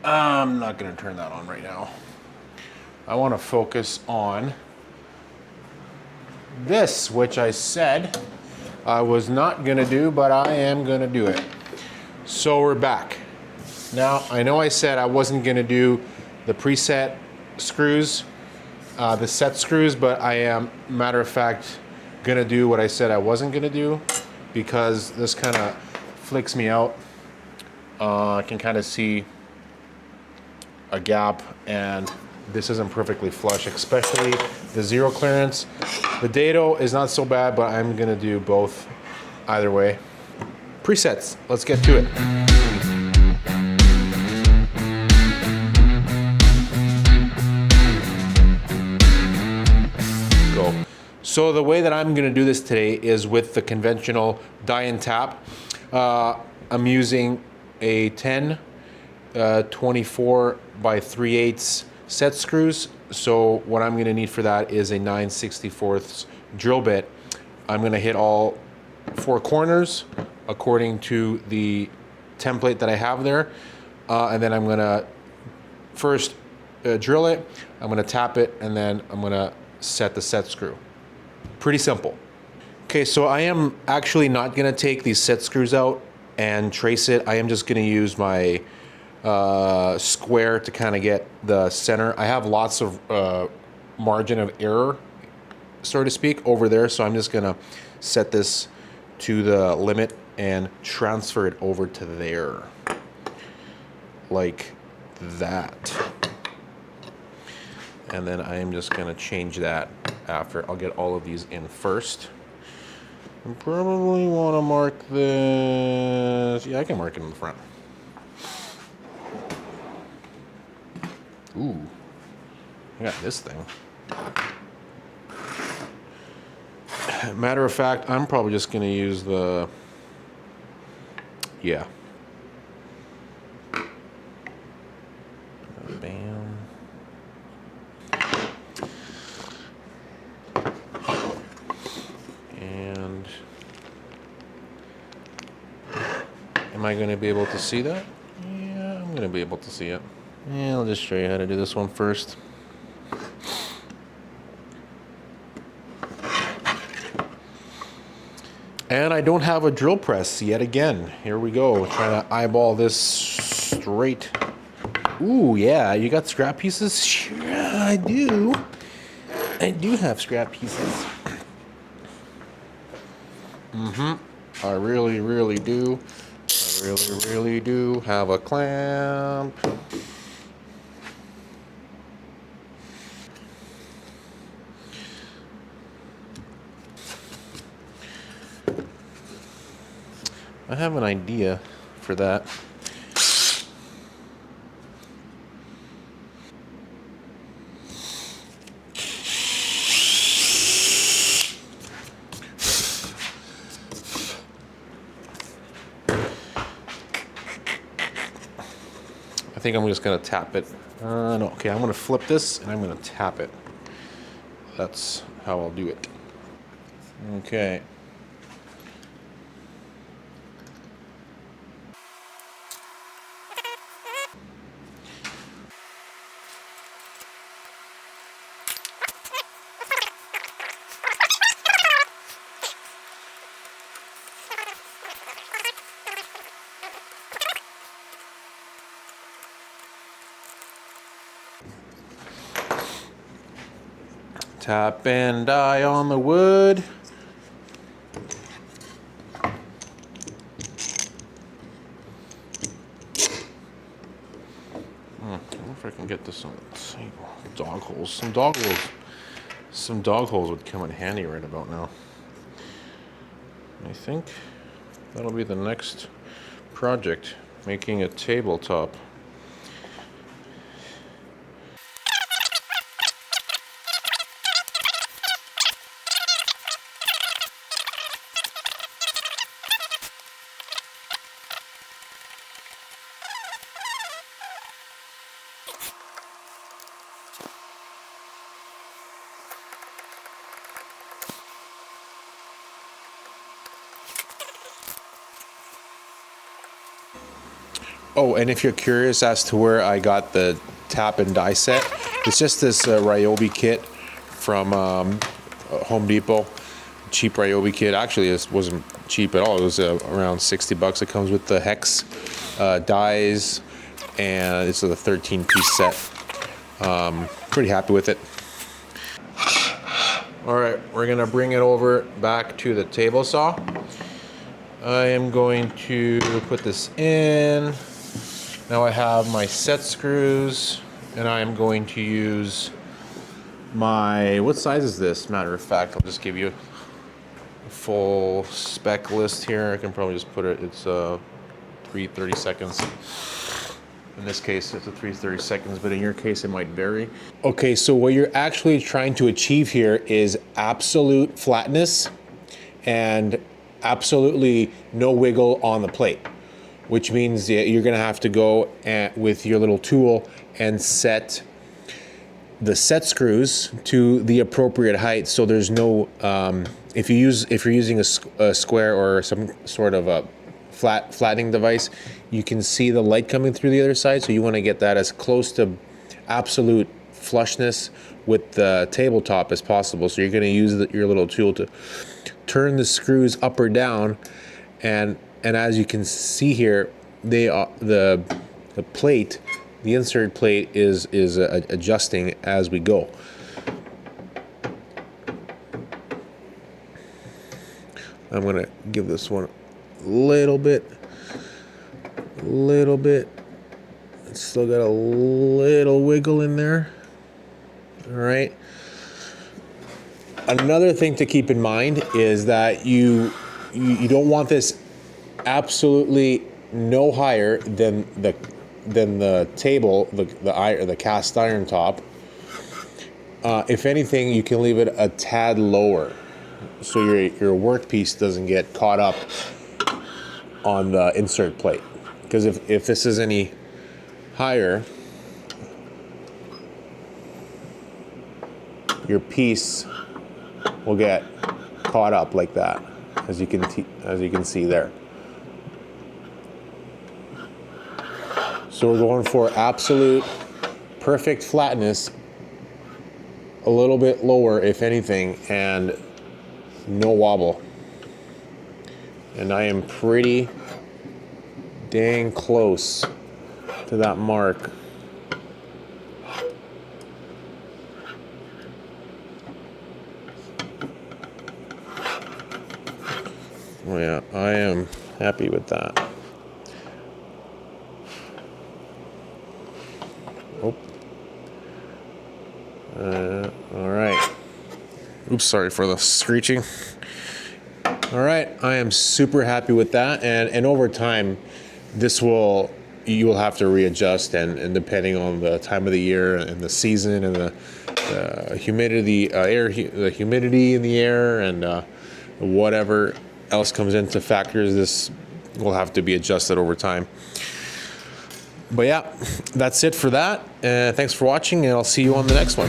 I'm not going to turn that on right now. I want to focus on this, which I said I was not going to do, but I am going to do it. So we're back. Now, I know I said I wasn't going to do the preset screws, the set screws, but I am, matter of fact, going to do what I said I wasn't going to do because this kind of flicks me out. I can kind of see a gap, and this isn't perfectly flush, especially the zero clearance. The dado is not so bad, but I'm gonna do both either way. Presets, let's get to it. Go. So the way that I'm gonna do this today is with the conventional die and tap. I'm using a 10 24 by 3/8 set screws. So what I'm gonna need for that is a 9/64 drill bit. I'm gonna hit all 4 corners according to the template that I have there. And then I'm gonna first drill it, I'm gonna tap it, and then I'm gonna set the set screw. Pretty simple. Okay, so I am actually not gonna take these set screws out and trace it. I am just gonna use my square to kind of get the center. I have lots of margin of error, so to speak, over there, so I'm just gonna set this to the limit and transfer it over to there, like that. And then I am just gonna change that after. I'll get all of these in first. I probably want to mark this. Yeah, I can mark it in the front. Ooh, I got this thing. Matter of fact, I'm probably just gonna use the, yeah. Bam. And am I gonna be able to see that? Yeah, I'm gonna be able to see it. Yeah, I'll just show you how to do this one first. And I don't have a drill press yet again. Here we go, trying to eyeball this straight. Ooh, yeah, you got scrap pieces? Sure, I do. I do have scrap pieces. I really, really do. I really, really do have a clamp. I have an idea for that. I think I'm just gonna tap it. No, okay, I'm gonna flip this and I'm gonna tap it. That's how I'll do it. Okay. Tap and die on the wood. I wonder if I can get this on the table. Dog holes. Some dog holes would come in handy right about now. I think that'll be the next project, making a tabletop. Oh, and if you're curious as to where I got the tap and die set, it's just this Ryobi kit from Home Depot. Cheap Ryobi kit. Actually, it wasn't cheap at all. It was around 60 bucks. It comes with the hex dies, and it's a 13-piece set. Pretty happy with it. All right, we're gonna bring it over back to the table saw. I am going to put this in. Now I have my set screws, and I am going to use my, what size is this? Matter of fact, I'll just give you a full spec list here. I can probably just put it, it's 3/32. In this case, it's a 3/32, but in your case, it might vary. Okay, so what you're actually trying to achieve here is absolute flatness and absolutely no wiggle on the plate, which means you're gonna have to go with your little tool and set the set screws to the appropriate height. So there's no, if you're using a square or some sort of a flattening device, you can see the light coming through the other side. So you want to get that as close to absolute flushness with the tabletop as possible. So you're going to use your little tool to turn the screws up or down, and as you can see here, they are the plate, the insert plate is adjusting as we go. I'm going to give this one a little bit. It's still got a little wiggle in there. All right. Another thing to keep in mind is that you don't want this absolutely no higher than the table, the cast iron top. If anything, you can leave it a tad lower, so your workpiece doesn't get caught up on the insert plate. Because if this is any higher, your piece will get caught up like that, as you can see there. So we're going for absolute perfect flatness, a little bit lower if anything, and no wobble. And I am pretty dang close to that mark. Oh yeah, I am happy with that. Oh. All right. Oops, sorry for the screeching. All right, I am super happy with that, and over time, you will have to readjust, and depending on the time of the year and the season and the humidity, the humidity in the air, and whatever else comes into factors, this will have to be adjusted over time. But yeah, that's it for that. Thanks for watching, and I'll see you on the next one.